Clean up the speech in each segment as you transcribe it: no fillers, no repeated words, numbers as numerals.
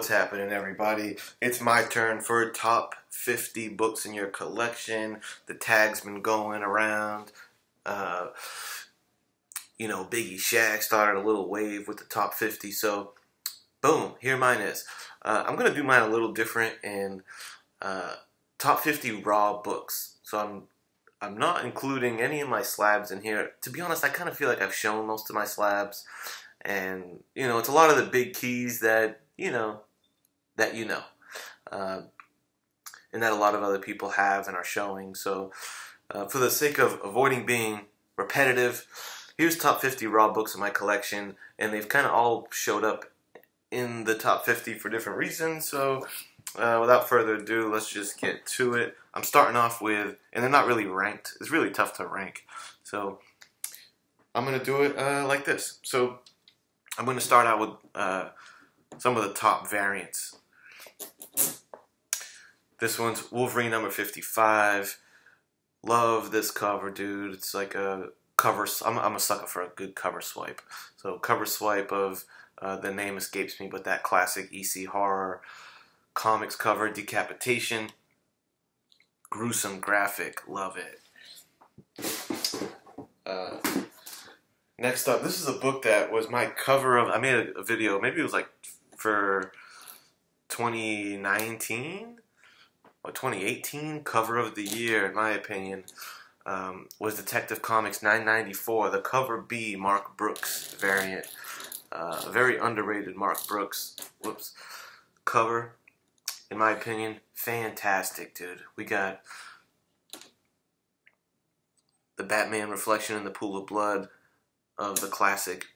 What's happening, everybody? It's my turn for top 50 books in your collection. The tag's been going around. Biggie Shaq started a little wave with the top 50, so boom, here mine is. I'm going to do mine a little different in top 50 raw books. So I'm not including any of my slabs in here. To be honest, I kind of feel like I've shown most of my slabs. And, it's a lot of the big keys that, and that a lot of other people have and are showing. So, for the sake of avoiding being repetitive, here's top 50 raw books in my collection, and they've kind of all showed up in the top 50 for different reasons. So, without further ado, let's just get to it. I'm starting off with, and they're not really ranked. It's really tough to rank. So, I'm going to do it like this. So, I'm going to start out with some of the top variants. This one's Wolverine number 55. Love this cover, dude. It's like a cover. I'm a sucker for a good cover swipe. So cover swipe of the name escapes me, but that classic EC horror comics cover, decapitation, gruesome graphic. Love it. Next up, this is a book that was my cover of, I made a video, maybe it was like for 2019 or 2018, cover of the year, in my opinion, was Detective Comics 994, the cover B Mark Brooks variant. Very underrated Mark Brooks, cover, in my opinion, fantastic, dude. We got the Batman reflection in the pool of blood of the classic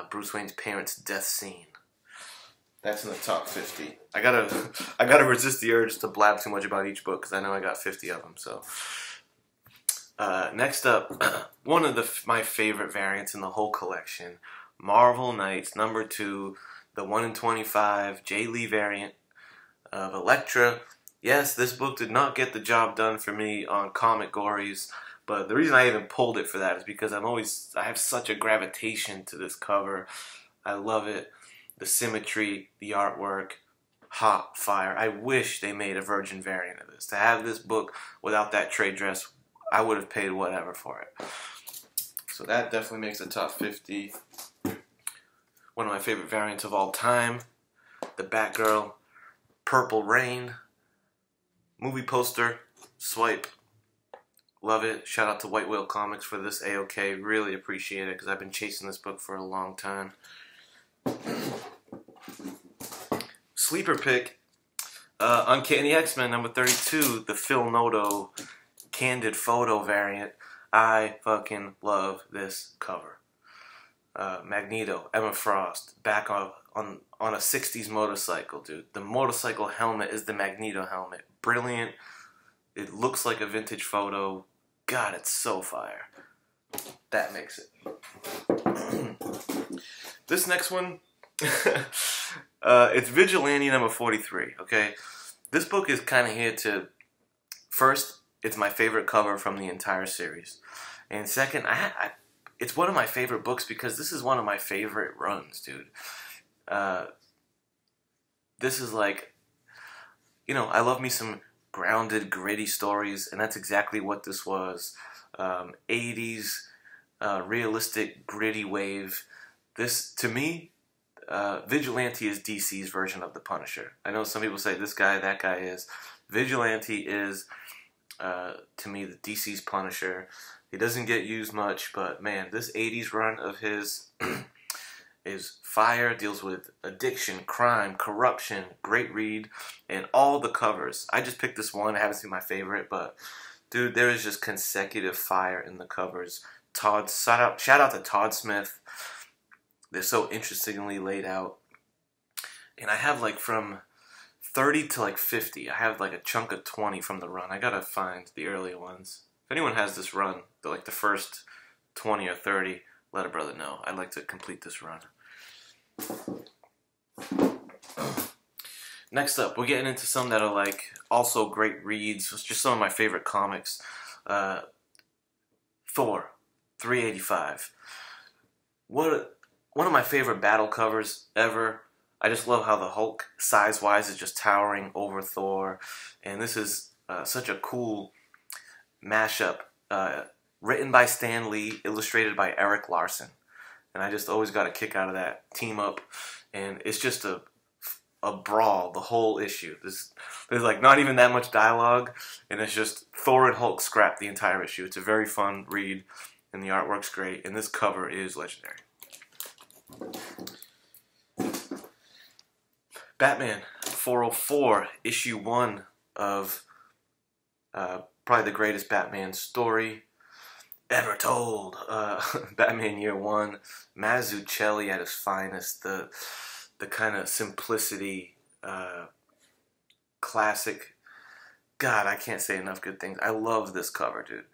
Bruce Wayne's parents' death scene. That's in the top 50. I gotta resist the urge to blab too much about each book because I know I got 50 of them. So next up, one of my favorite variants in the whole collection, Marvel Knights number 2, the 1 in 25 Jay Lee variant of Elektra. Yes, this book did not get the job done for me on Comic Gories. But the reason I even pulled it for that is because I have such a gravitation to this cover. I love it. The symmetry, the artwork, hot fire. I wish they made a virgin variant of this. To have this book without that trade dress, I would have paid whatever for it. So that definitely makes the top 50. One of my favorite variants of all time. The Batgirl, Purple Rain. Movie poster, swipe. Love it. Shout out to White Whale Comics for this A-OK. Really appreciate it because I've been chasing this book for a long time. Sleeper pick. Uncanny X-Men number 32. The Phil Noto candid photo variant. I fucking love this cover. Magneto, Emma Frost, back on a 60s motorcycle, dude. The motorcycle helmet is the Magneto helmet. Brilliant. It looks like a vintage photo. God, it's so fire. That makes it. This next one, it's Vigilante number 43, okay? This book is kind of here to, first, it's my favorite cover from the entire series. And second, it's one of my favorite books because this is one of my favorite runs, dude. This is like, I love me some grounded, gritty stories, and that's exactly what this was. 80s, realistic, gritty wave. This, to me, Vigilante is DC's version of the Punisher. I know some people say this guy, that guy is. Vigilante is, to me, the DC's Punisher. He doesn't get used much, but man, this 80s run of his is fire, deals with addiction, crime, corruption, great read, and all the covers. I just picked this one. I haven't seen my favorite, but dude, there is just consecutive fire in the covers. Shout out to Todd Smith. They're so interestingly laid out. And I have like from 30 to like 50. I have like a chunk of 20 from the run. I gotta find the earlier ones. If anyone has this run, like the first 20 or 30, let a brother know. I'd like to complete this run. Next up, we're getting into some that are like also great reads. It's just some of my favorite comics. Thor, 385. One of my favorite battle covers ever. I just love how the Hulk, size-wise, is just towering over Thor. And this is such a cool mashup. Written by Stan Lee, illustrated by Eric Larson. And I just always got a kick out of that team up. And it's just a brawl, the whole issue. There's like not even that much dialogue. And it's just Thor and Hulk scrap the entire issue. It's a very fun read. And the artwork's great. And this cover is legendary. Batman 404, issue 1 of probably the greatest Batman story ever told. Batman Year One. Mazzucchelli at his finest. The kind of simplicity, classic. God, I can't say enough good things. I love this cover, dude.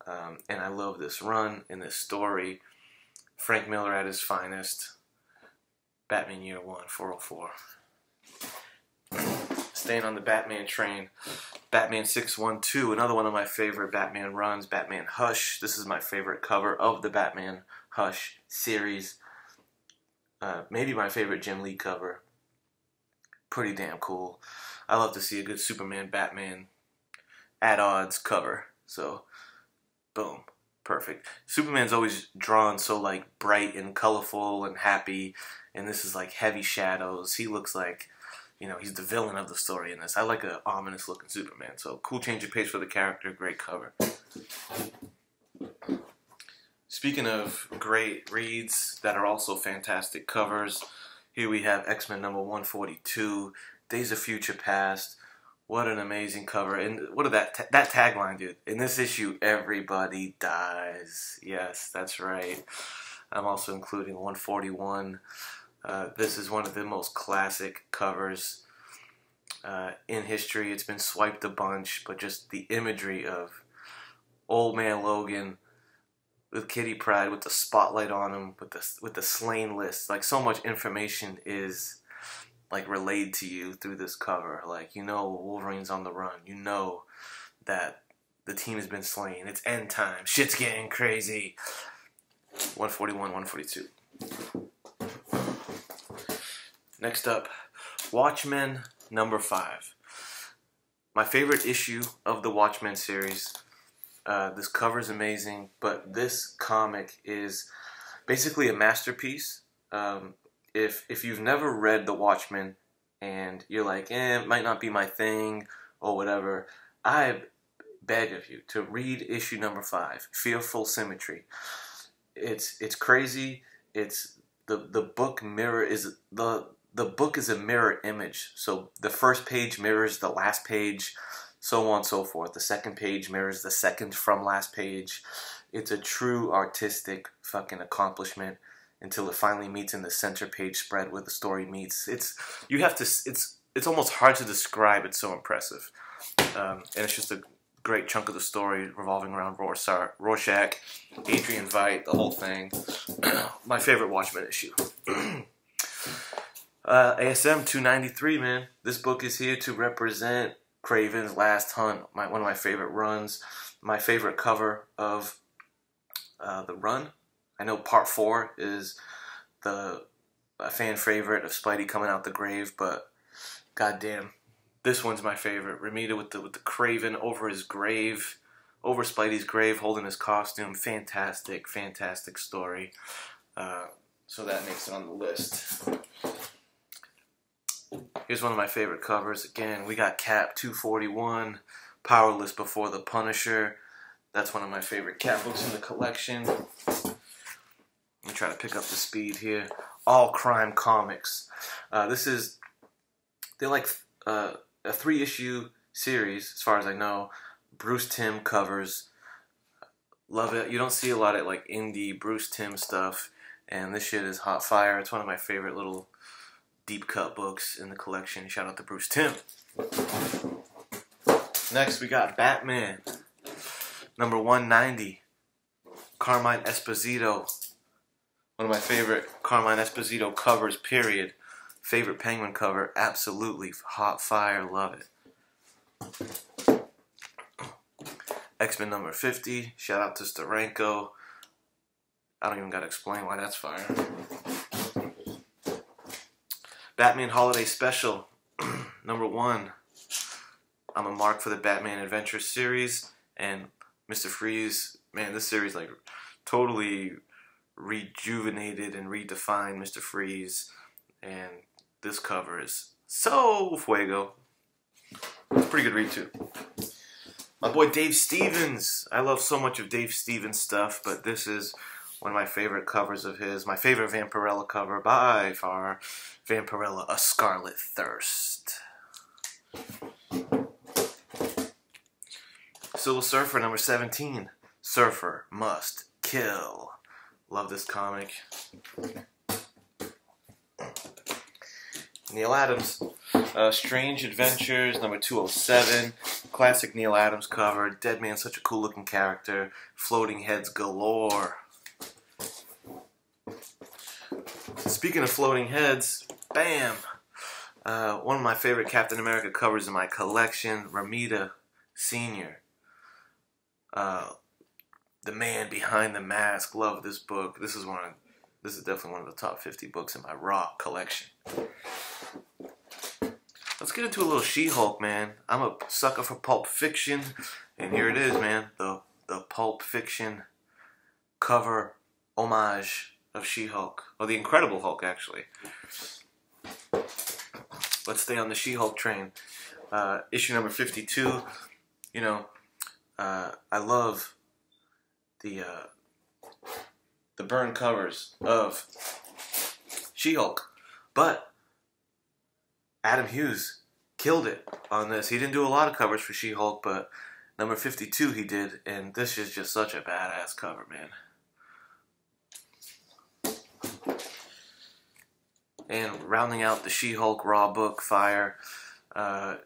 And I love this run and this story. Frank Miller at his finest. Batman Year One, 404. Staying on the Batman train. Batman 612, another one of my favorite Batman runs. Batman Hush. This is my favorite cover of the Batman Hush series. Maybe my favorite Jim Lee cover. Pretty damn cool. I love to see a good Superman Batman at odds cover. So, boom. Perfect. Superman's always drawn so like bright and colorful and happy, and this is like heavy shadows. He looks like, you know, he's the villain of the story in this. I like an ominous looking Superman. So cool change of pace for the character. Great cover. Speaking of great reads that are also fantastic covers, here we have X-Men number 142, Days of Future Past. What an amazing cover. And what are that tagline, dude? In this issue, everybody dies. Yes, that's right. I'm also including 141. This is one of the most classic covers in history. It's been swiped a bunch, but just the imagery of Old Man Logan with Kitty Pryde, with the spotlight on him, with the slain list. Like, so much information is like relayed to you through this cover. Like, you know Wolverine's on the run. You know that the team has been slain. It's end time. Shit's getting crazy. 141, 142. Next up, Watchmen number 5. My favorite issue of the Watchmen series. This cover is amazing, but this comic is basically a masterpiece. If you've never read The Watchmen and you're like, it might not be my thing or whatever, I beg of you to read issue number 5, Fearful Symmetry. It's crazy. It's the book the book is a mirror image. So the first page mirrors the last page, so on and so forth. The second page mirrors the second from last page. It's a true artistic fucking accomplishment until it finally meets in the center page spread where the story meets. It's almost hard to describe. It's so impressive. And it's just a great chunk of the story revolving around Rorschach, Adrian Veidt, the whole thing. My favorite Watchmen issue. ASM 293, man. This book is here to represent Kraven's Last Hunt. One of my favorite runs. My favorite cover of the run. I know part 4 is a fan favorite of Spidey coming out the grave, but goddamn, this one's my favorite. Ramita with the Kraven over his grave, over Spidey's grave, holding his costume. Fantastic, fantastic story. So that makes it on the list. Here's one of my favorite covers. Again, we got Cap 241, Powerless Before the Punisher. That's one of my favorite Cap books in the collection. Let me try to pick up the speed here. All Crime Comics. They're like a 3-issue series, as far as I know. Bruce Timm covers. Love it. You don't see a lot of like indie Bruce Timm stuff, and this shit is hot fire. It's one of my favorite little deep cut books in the collection. Shout out to Bruce Timm. Next, we got Batman number 190. Carmine Esposito. One of my favorite Carmine Esposito covers, period. Favorite Penguin cover, absolutely hot fire, love it. X-Men number 50, shout out to Steranko. I don't even gotta explain why that's fire. Batman Holiday Special, number 1. I'm a mark for the Batman Adventure series, and Mr. Freeze, man, this series like totally rejuvenated and redefined Mr. Freeze, and this cover is so fuego. It's a pretty good read too. My boy Dave Stevens. I love so much of Dave Stevens stuff, but this is one of my favorite covers of his. My favorite Vampirella cover by far. Vampirella, A Scarlet Thirst. Silver Surfer, number 17. Surfer Must Kill. Love this comic. Neil Adams. Strange Adventures, number 207. Classic Neil Adams cover. Deadman's such a cool looking character. Floating heads galore. Speaking of floating heads, bam! One of my favorite Captain America covers in my collection, Ramita Sr. The Man Behind the Mask. Love this book. This is definitely one of the top 50 books in my Raw collection. Let's get into a little She-Hulk, man. I'm a sucker for Pulp Fiction, and here it is, man. The Pulp Fiction cover homage of She-Hulk, or the Incredible Hulk, actually. Let's stay on the She-Hulk train. Issue number 52. You know, I love the burn covers of She-Hulk, but Adam Hughes killed it on this. He didn't do a lot of covers for She-Hulk, but number 52 he did, and this is just such a badass cover, man. And rounding out the She-Hulk Raw book, Fire,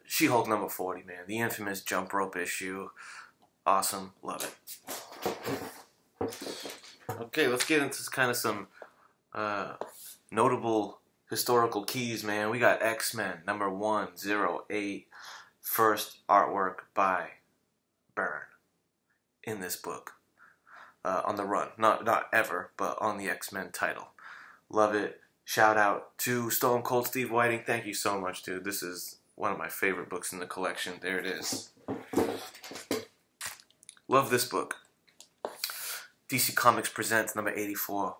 She-Hulk number 40, man. The infamous jump rope issue. Awesome. Love it. Okay, let's get into kind of some notable historical keys, man. We got X-Men number 108. First artwork by Byrne in this book. On the run. Not ever, but on the X-Men title. Love it. Shout out to Stone Cold Steve Whiting. Thank you so much, dude. This is one of my favorite books in the collection. There it is. Love this book. DC Comics presents number 84.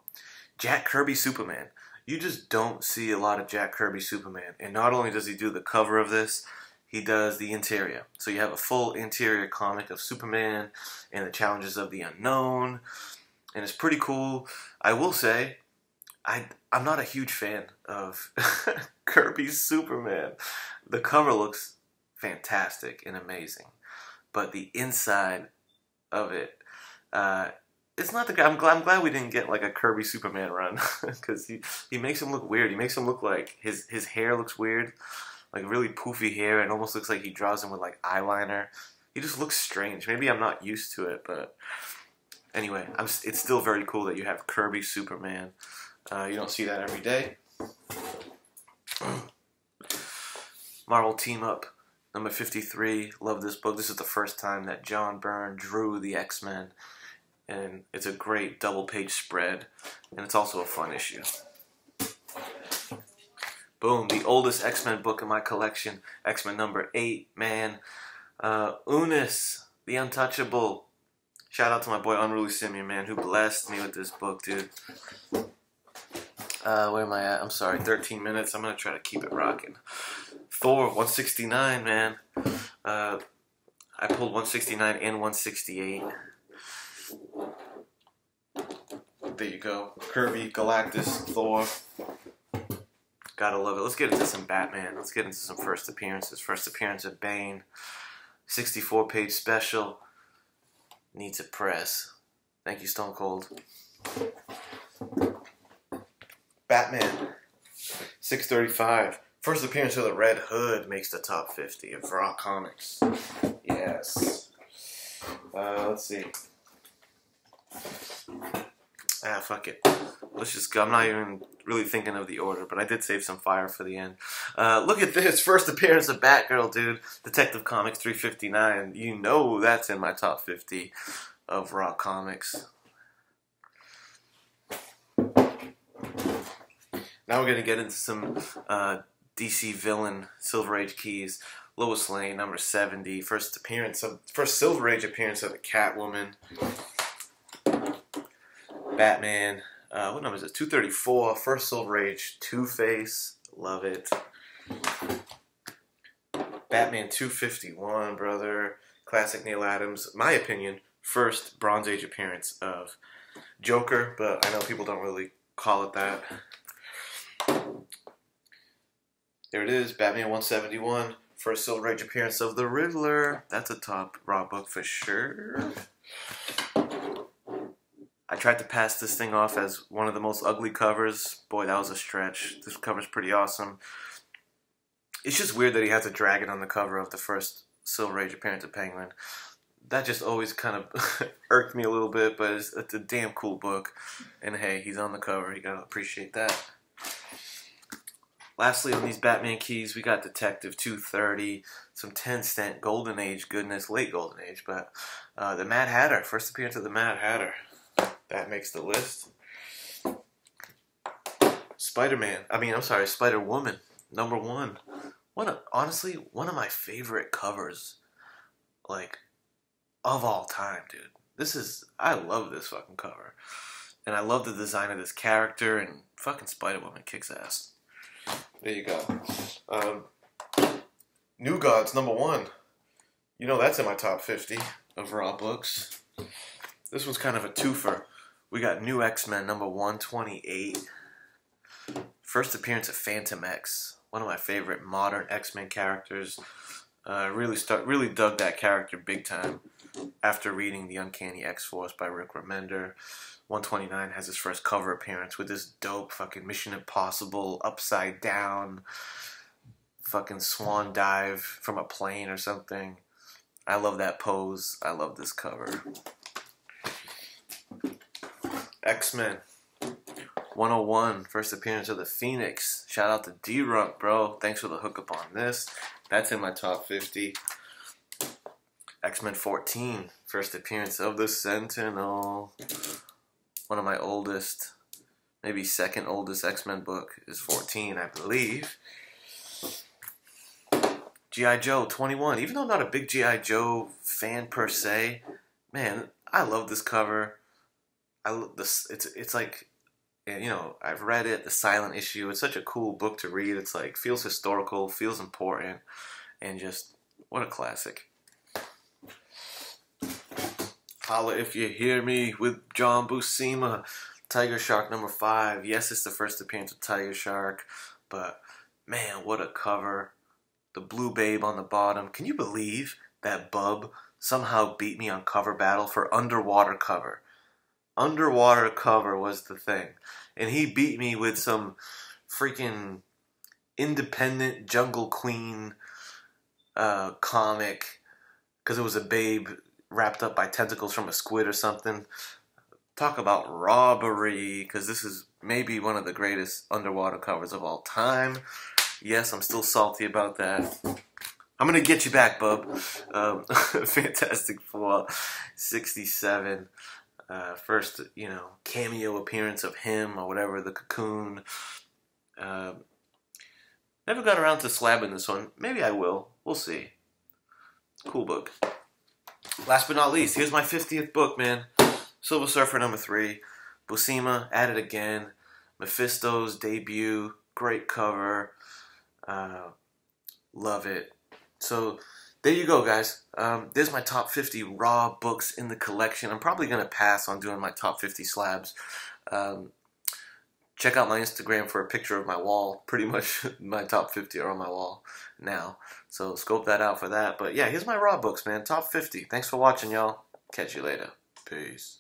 Jack Kirby Superman. You just don't see a lot of Jack Kirby Superman. And not only does he do the cover of this, he does the interior. So you have a full interior comic of Superman and the challenges of the unknown. And it's pretty cool. I will say, I'm not a huge fan of Kirby's Superman. The cover looks fantastic and amazing. But the inside of it, it's not the guy. I'm glad we didn't get like a Kirby Superman run, because he makes him look weird. He makes him look like his hair looks weird, like really poofy hair, and almost looks like he draws him with like eyeliner. He just looks strange. Maybe I'm not used to it, but anyway, it's still very cool that you have Kirby Superman. You don't see that every day. Marvel Team Up number 53. Love this book. This is the first time that John Byrne drew the X-Men. And it's a great double-page spread. And it's also a fun issue. Boom. The oldest X-Men book in my collection. X-Men number 8. Man. Unis. The Untouchable. Shout out to my boy Unruly Simeon, man, who blessed me with this book, dude. Where am I at? I'm sorry, 13 minutes. I'm going to try to keep it rocking. Thor, 169, man. I pulled 169 and 168. There you go. Kirby, Galactus, Thor. Gotta love it. Let's get into some Batman. Let's get into some first appearances. First appearance of Bane. 64-page special. Needs a press. Thank you, Stone Cold. Batman. 635. First appearance of the Red Hood makes the top 50 of Raw Comics. Yes. Let's see. Fuck it. Let's just go. I'm not even really thinking of the order, but I did save some fire for the end. Look at this. First appearance of Batgirl, dude. Detective Comics 359. You know that's in my top 50 of Raw Comics. Now we're going to get into some DC villain Silver Age keys. Lois Lane, number 70. First Silver Age appearance of the Catwoman. Batman. What number is it? 234. First Silver Age Two-Face. Love it. Batman 251, brother. Classic Neil Adams. My opinion, first Bronze Age appearance of Joker, but I know people don't really call it that. There it is, Batman 171. First Silver Age appearance of the Riddler. That's a top raw book for sure. I tried to pass this thing off as one of the most ugly covers. Boy, that was a stretch. This cover's pretty awesome. It's just weird that he has a dragon on the cover of the first Silver Age appearance of Penguin. That just always kind of irked me a little bit, but it's a damn cool book. And hey, he's on the cover. You gotta appreciate that. Lastly, on these Batman keys, we got Detective 230, some 10-cent Golden Age goodness, late Golden Age, but the Mad Hatter, first appearance of the Mad Hatter. That makes the list. Spider-Woman, number 1. Honestly, one of my favorite covers, like, of all time, dude. I love this fucking cover. And I love the design of this character, and fucking Spider-Woman kicks ass. There you go. New Gods, number 1. You know that's in my top 50 of raw books. This one's kind of a twofer. We got New X-Men, number 128. First appearance of Phantom X. One of my favorite modern X-Men characters. Really dug that character big time after reading The Uncanny X-Force by Rick Remender. 129 has his first cover appearance with this dope fucking Mission Impossible upside down fucking swan dive from a plane or something. I love that pose. I love this cover. X-Men 101, first appearance of the Phoenix. Shout out to D-Runk, bro. Thanks for the hookup on this. That's in my top 50. X-Men 14, first appearance of the Sentinel. One of my oldest, maybe second oldest X-Men book is 14, I believe. G.I. Joe 21. Even though I'm not a big G.I. Joe fan per se, man, I love this cover. I love this. It's like, you know, I've read it, the silent issue. It's such a cool book to read. It's like, feels historical, feels important, and just, what a classic. Holla if you hear me with John Buscema. Tiger Shark number 5. Yes, it's the first appearance of Tiger Shark, but man, what a cover. The blue babe on the bottom. Can you believe that Bub somehow beat me on cover battle for underwater cover? Underwater cover was the thing. And he beat me with some freaking independent Jungle Queen comic because it was a babe wrapped up by tentacles from a squid or something. Talk about robbery, because this is maybe one of the greatest underwater covers of all time. Yes, I'm still salty about that. I'm going to get you back, bub. Fantastic Four, 67. First, you know, cameo appearance of him or whatever, the Cocoon. Never got around to slabbing this one. Maybe I will. We'll see. Cool book. Last but not least, here's my 50th book, man. Silver Surfer number 3. Buscema, at it again. Mephisto's debut. Great cover. Love it. So, there you go, guys. There's my top 50 raw books in the collection. I'm probably going to pass on doing my top 50 slabs. Check out my Instagram for a picture of my wall. Pretty much my top 50 are on my wall now. So scope that out for that. But yeah, here's my raw books, man. Top 50. Thanks for watching, y'all. Catch you later. Peace.